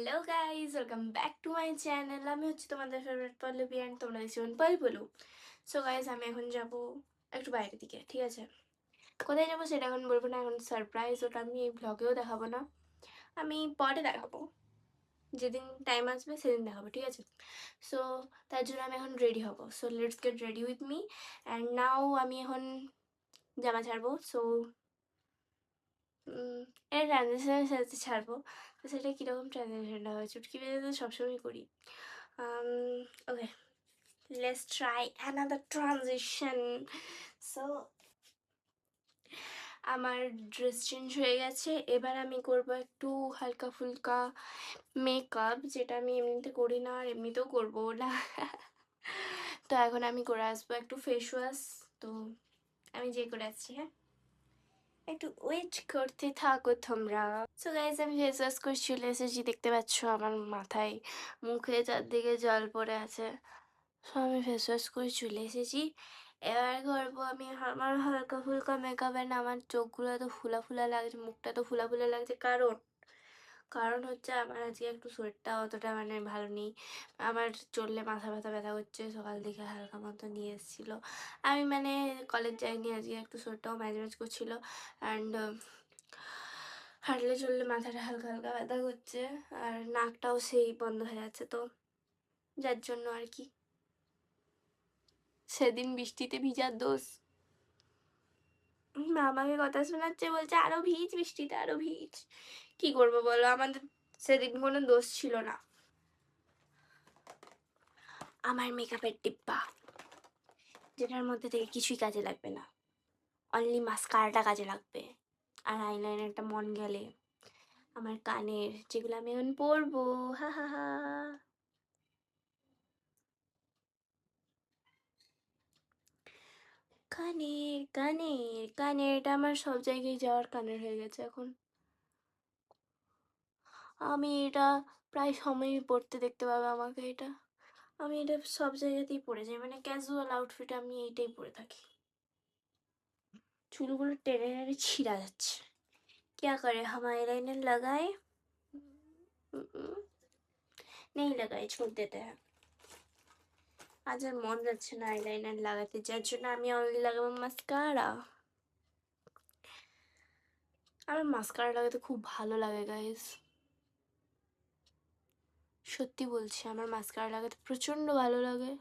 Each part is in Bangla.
Hello guys, welcome back to my channel. আমি হচ্ছে তোমাদের ফেভারিট পল্লবী অ্যান্ড তোমরা দেখছিলেন পলু। সো গাইজ, আমি এখন যাব একটু বাইরের দিকে, ঠিক আছে? কোথায় যাবো সেটা এখন বলবো না, এখন সারপ্রাইজ। ওটা আমি এই ব্লগেও দেখাবো না, আমি পরে দেখাবো, যেদিন টাইম আসবে সেদিন দেখাবো, ঠিক আছে? সো তার জন্য আমি এখন রেডি হব। So let's get ready with me. And now আমি এখন জামা ছাড়বো। সো এটা ট্রানজেকশনের সাথে ছাড়বো। তো সেটা কীরকম ট্রানজেকশনটা হয়, চুটকি বেঁধে তো সবসময় করি। ওকে, let's try another transition. So আমার ড্রেস চেঞ্জ হয়ে গেছে, এবার আমি করব একটু হালকা ফুলকা মেকআপ, যেটা আমি এমনিতে করি না আর এমনিতেও করবো না। তো এখন আমি করে আসবো একটু ফেস ওয়াশ। তো আমি যে করে আসছি, হ্যাঁ, একটু ওয়েট করতে থাকো তোমরা। সো গাইজ, আমি ফেস ওয়াশ করে চলে এসেছি, দেখতে পাচ্ছ আমার মাথায় মুখে চারদিকে জল পড়ে আছে। সো আমি ফেস ওয়াশ করে চলে এসেছি, এবার করবো আমি আমার হালকা ফুলকা মেকআপ। অ্যান্ড আমার চোখগুলো তো ফুলা ফুলা লাগছে, মুখটা তো ফুলা ফুলা লাগছে, কারণ কারণ হচ্ছে আমার আজকে একটু শরীরটা অতটা মানে ভালো নেই। আমার চললে মাথা ব্যথা ব্যথা করছে, সকাল থেকে হালকা মতো নিয়ে এসেছিলো। আমি মানে কলেজ যাইনি আজকে, একটু শরীরটাও ম্যাজ ম্যাজ করছিলো। অ্যান্ড হাঁটলে চললে মাথাটা হালকা হালকা ব্যথা করছে, আর নাকটাও সেই বন্ধ হয়ে যাচ্ছে, তো যার জন্য আর কি। সেদিন বৃষ্টিতে ভিজার দোষ। মা আমাকে কথা শোনাচ্ছে, বলছে আরো ভিজ, বৃষ্টিতে আরো ভিজ। কি করবো বলো, আমাদের সেদিন কোনো দোষ ছিল না। আমার মেকআপের ডিব্বা, যেটার মধ্যে থেকে কিছুই কাজে লাগবে না, অনলি মাস্কারাটা কাজে লাগবে, আর আইলাইনারটা মন গেলে। আমার কানের, যেগুলো আমি এখন পরবো, হা হা হা। কানের কানের কানের, এটা আমার সব জায়গায় যাওয়ার কানের হয়ে গেছে এখন। আমি এটা প্রায় সময়ই পরতে দেখতে পাবে আমাকে। এটা আমি এটা সব জায়গাতেই পরে যাই, মানে ক্যাজুয়াল আউটফিট আমি এইটাই পরে থাকি। চুলগুলো টেনে টেনে ছিঁড়া যাচ্ছে, क्या करे, हम आईलाइनर लगाए नहीं लगाए, छोड़ देते हैं। আজ আর মন যাচ্ছে না আইলাইনার লাগাতে, যার জন্য আমি অনলি লাগাবো মাস্কারা। আমার মাস্কারা লাগাতে খুব ভালো লাগে গাইস, সত্যি বলছি, আমার মাস্কারা লাগাতে প্রচণ্ড ভালো লাগে।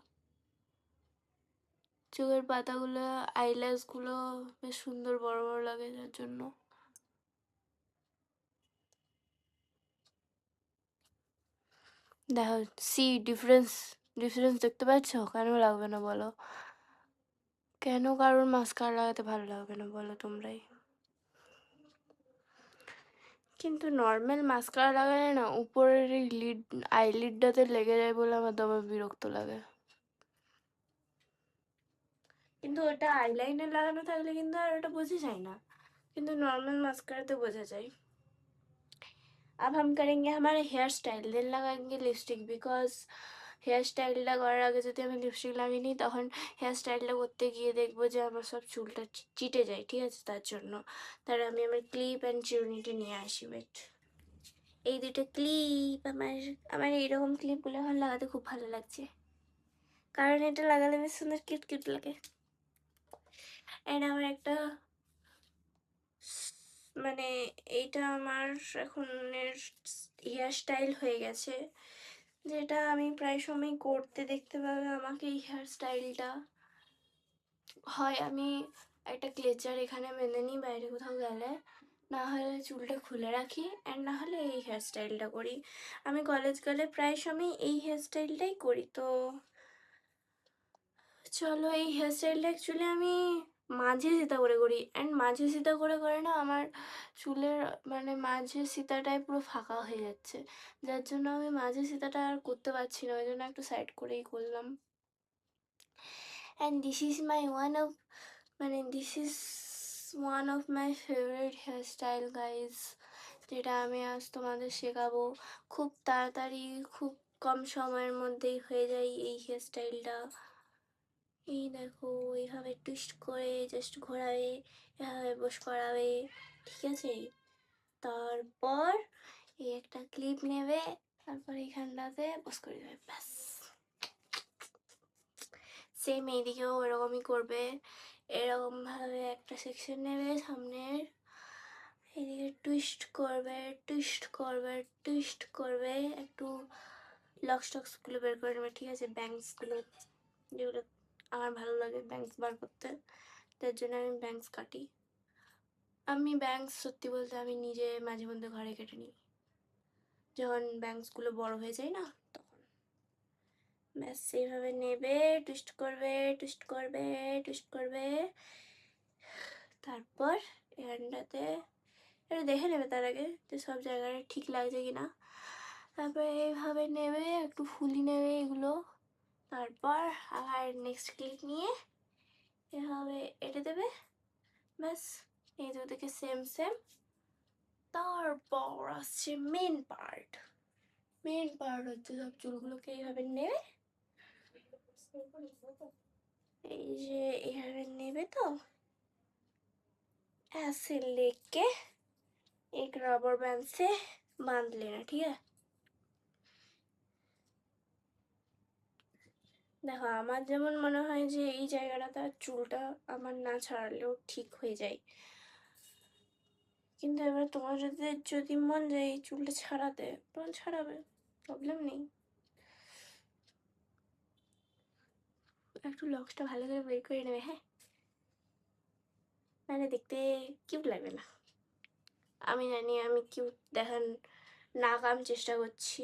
চোখের পাতাগুলো, আইল্যাশগুলো বেশ সুন্দর বড় বড় লাগে, যার জন্য। দেখো, সি ডিফারেন্স, ডিফারেন্স দেখতে পাচ্ছ? কেন লাগবে না বলো, কেন কারোর মাস্কারা লাগাতে ভালো লাগবে না বলো তোমরাই? কিন্তু নর্মাল মাস্কারা লাগালে না উপরের এই লিড, আইলিডটাতে লেগে যায় বলে আমার দমে বিরক্ত লাগে। কিন্তু ওটা আইলাইনার লাগানো থাকলে কিন্তু আর ওটা বোঝা যায় না, কিন্তু নর্মাল মাস্কারাতে বোঝা যায়। अब हम करेंगे हमारे हेयर स्टाइल, देन लगाएंगे लिपस्टिक, बिकॉज হেয়ার স্টাইলটা করার আগে যদি আমি লিপস্টিক লাগিয়ে নিই, তখন হেয়ার স্টাইলটা করতে গিয়ে দেখবো যে আমার সব চুলটা চিটে যায়, ঠিক আছে? তার জন্য তাহলে আমি আমার ক্লিপ অ্যান্ড চিরুনিটা নিয়ে আসি। ওয়েট, এই দুটো ক্লিপ, আমার আমার এইরকম ক্লিপগুলো এখন লাগাতে খুব ভালো লাগছে, কারণ এটা লাগালে বেশ সুন্দর কিউট কিউট লাগে। অ্যান্ড আমার একটা মানে এইটা আমার এখনের হেয়ার স্টাইল হয়ে গেছে, যেটা আমি প্রায় সময় করতে দেখতে পাবে আমাকে। এই হেয়ার স্টাইলটা হয় আমি একটা ক্লেচার এখানে বেঁধে নিই বাইরে কোথাও গেলে, না হলে চুলটা খুলে রাখি, অ্যান্ড না হলে এই হেয়ার স্টাইলটা করি। আমি কলেজ গেলে প্রায় সময় এই হেয়ার স্টাইলটাই করি। তো চলো, এই হেয়ার স্টাইলটা অ্যাকচুয়ালি আমি মাঝে সিধা করে করি, অ্যান্ড মাঝে সিধা করে করে না আমার চুলের মানে মাঝে সিধাটাই পুরো ফাঁকা হয়ে যাচ্ছে, যার জন্য আমি মাঝে সিধাটা আর করতে পারছি না, ওই জন্য একটু সাইড করেই করলাম। And this is my one of, মানে this is one of my favourite hair style guys, যেটা আমি আজ তোমাদের শেখাবো। খুব তাড়াতাড়ি, খুব কম সময়ের মধ্যেই হয়ে যায় এই হেয়ার স্টাইলটা। এই দেখো, এইভাবে টুইস্ট করে জাস্ট ঘোরাবে, এভাবে বস করাবে, ঠিক আছে? তারপর এই একটা ক্লিপ নেবে, এখানটাতে বস করে দেবে, ব্যাস। সেম এইদিকেও এরকমই করবে, এরকমভাবে একটা সেকশন নেবে সামনের, এদিকে টুইস্ট করবে, টুইস্ট করবে, টুইস্ট করবে, একটু লক্স টক্সগুলো বের করে নেবে, ঠিক আছে, ব্যাংকসগুলো, যেগুলো আমার ভালো লাগে ব্যাংকস বার করতে, তার জন্য আমি ব্যাংকস কাটি। আমি ব্যাংকস সত্যি বলতে আমি নিজে মাঝে মধ্যে ঘরে কেটে নিই, যখন ব্যাংকসগুলো বড় হয়ে যায় না তখন। ব্যাস এইভাবে নেবে, টুইস্ট করবে, টুইস্ট করবে, টুইস্ট করবে, তারপর এখানটাতে এটা দেখে নেবে তার আগে যে সব জায়গায় ঠিক লাগছে কিনা। তারপরে এইভাবে নেবে, একটু ফুলি নেবে এগুলো, তারপর আবার নেক্সট ক্লিপ নিয়ে এভাবে এঁটে দেবে, ব্যাস। এই দুদিকে সেম সেম। তারপর আসছে মেন পার্ট। মেন পার্ট হচ্ছে সব চুলগুলোকে এইভাবে নেবে, এই যে এইভাবে নেবে, তো ऐसे लेके एक रबर बैंड से बांध लेना, ठीक है। দেখো আমার যেমন মনে হয় যে এই জায়গাটাতে চুলটা আমার না ছাড়ালেও ঠিক হয়ে যায়, কিন্তু এবার তোমার যদি মন যায় এই চুলটা ছাড়াতে, তখন ছাড়াবে, প্রবলেম নেই। একটু লক্সটা ভালো করে বের করে নেবে, হ্যাঁ, মানে দেখতে কিউট লাগবে না। আমি জানি আমি কিউট দেখান না, আমি চেষ্টা করছি,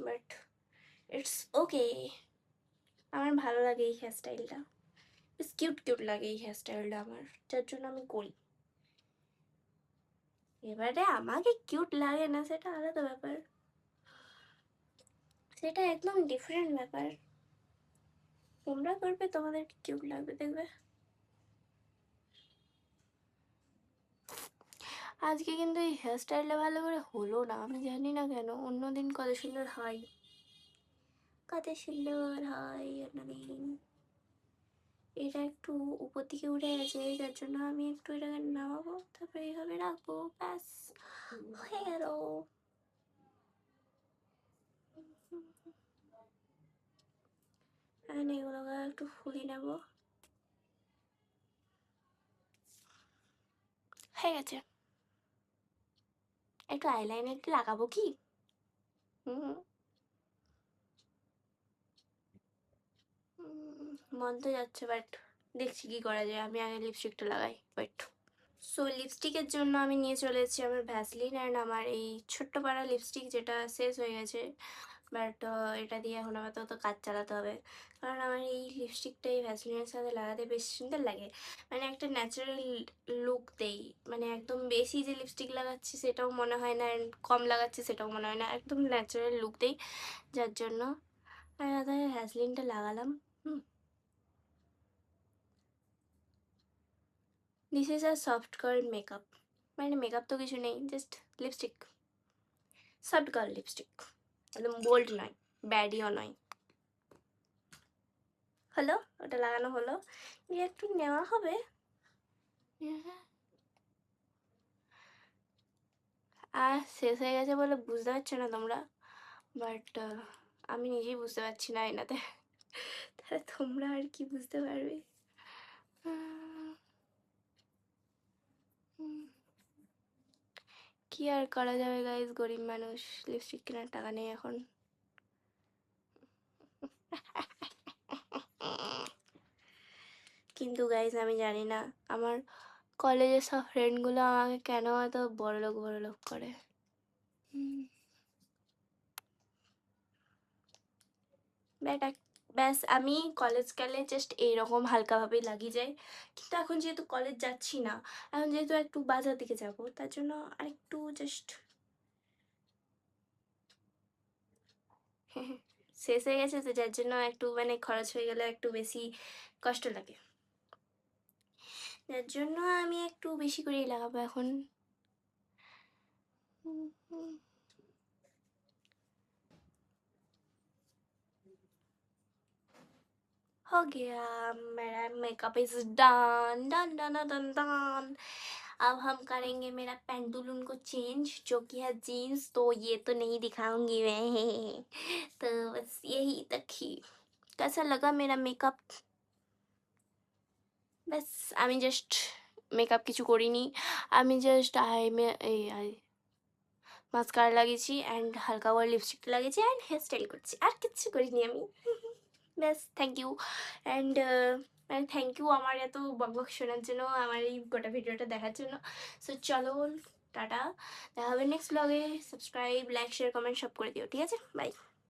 বাট ইটস ওকে। আমার ভালো লাগে এই হেয়ার স্টাইলটা, বেশ কিউট কিউট লাগে এই হেয়ার স্টাইলটা আমার, যার জন্য আমি করি। এবারে আমাকে কিউট লাগে না সেটা আলাদা ব্যাপার, সেটা একদম ডিফারেন্ট ব্যাপার। তোমরা করবে তোমাদের কিউট লাগবে, দেখবে। আজকে কিন্তু এই হেয়ার স্টাইলটা ভালো করে হলো না, আমি জানি না কেন। অন্যদিন কত সুন্দর হয়, কত সুন্দর হয় অন্যদিন। এটা একটু উপর দিকে উঠে গেছে, যার জন্য আমি একটু এটাকে নামাবো, তারপরে এইভাবে রাখবো, ব্যাস হয়ে গেল। এগুলোকে একটু ফুলিয়ে নেবো, হয়ে গেছে। একটু আইলাইনার লাগাবো কি? মন তো যাচ্ছে, বাট দেখছি কি করা যায়। আমি আগে লিপস্টিকটা লাগাই, ওয়েট। সো লিপস্টিকের জন্য আমি নিয়ে চলে এসেছি আমার ভ্যাসলিন, অ্যান্ড আমার এই ছোট্ট পাড়া লিপস্টিক, যেটা শেষ হয়ে গেছে, বাট এটা দিয়ে এখন আপাতত কাজ চালাতে হবে। কারণ আমার এই লিপস্টিকটা এই ভ্যাসলিনের সাথে লাগাতে বেশ সুন্দর লাগে, মানে একটা ন্যাচারাল লুক দেই। মানে একদম বেশি যে লিপস্টিক লাগাচ্ছি সেটাও মনে হয় না, অ্যান্ড কম লাগাচ্ছি সেটাও মনে হয় না, একদম ন্যাচারাল লুক দেই, যার জন্য আমি ভ্যাসলিনটা লাগালাম। This is a soft girl makeup, মানে মেকআপ তো কিছু নেই, just lipstick, soft girl lipstick, একদম বোল্ড নয়, ব্যাডিও নয়। হলো, ওটা লাগানো হলো, একটু নেওয়া হবে। আর শেষ হয়ে গেছে বলে বুঝতে পারছো না তোমরা, বাট আমি নিজেই বুঝতে পারছি না এনাতে, তাহলে তোমরা আর কি বুঝতে পারবে। কি আর করা যাবে গাইজ, গরিব মানুষ, লিপস্টিক কেনার টাকা নেই এখন। কিন্তু গাইজ আমি জানি না আমার কলেজের সব ফ্রেন্ডগুলো আমাকে কেন এত বড়লোক বড়লোক করে। ব্যাস আমি কলেজ গেলে জাস্ট এইরকম হালকাভাবেই লাগিয়ে যাই, কিন্তু এখন যেহেতু কলেজ যাচ্ছি না, এখন যেহেতু একটু বাজার দিকে যাব, তার জন্য আরেকটু জাস্ট শেষ হয়ে গেছে, তো যার জন্য একটু মানে খরচ হয়ে গেলে একটু বেশি কষ্ট লাগে, যার জন্য আমি একটু বেশি করেই লাগাবো এখন। हो गया, मेरा makeup is done done done done done. अब हम करेंगे मेरा पेंडुलम को चेंज, जो कि है जीन्स, तो ये तो नहीं दिखाऊंगी मैं। तो দেখি कैसा लगा मेरा मेकअप। ব্যাস আমি জাস্ট মেকআপ কিছু করিনি, আমি জাস্ট আই মাস্কারা লাগিয়েছি অ্যান্ড হালকা করে লিপস্টিক লাগিয়েছি অ্যান্ড হেয়ার স্টাইল করছি, আর কিচ্ছু করিনি আমি। ব্যাস থ্যাংক ইউ অ্যান্ড মানে থ্যাংক ইউ আমার এত বকবক শোনার জন্য, আমার এই গোটা ভিডিওটা দেখার জন্য। সো চলো টাটা, দেখা হবে নেক্সট ব্লগে। সাবস্ক্রাইব, লাইক, শেয়ার, কমেন্ট সব করে দিও, ঠিক আছে? বাই।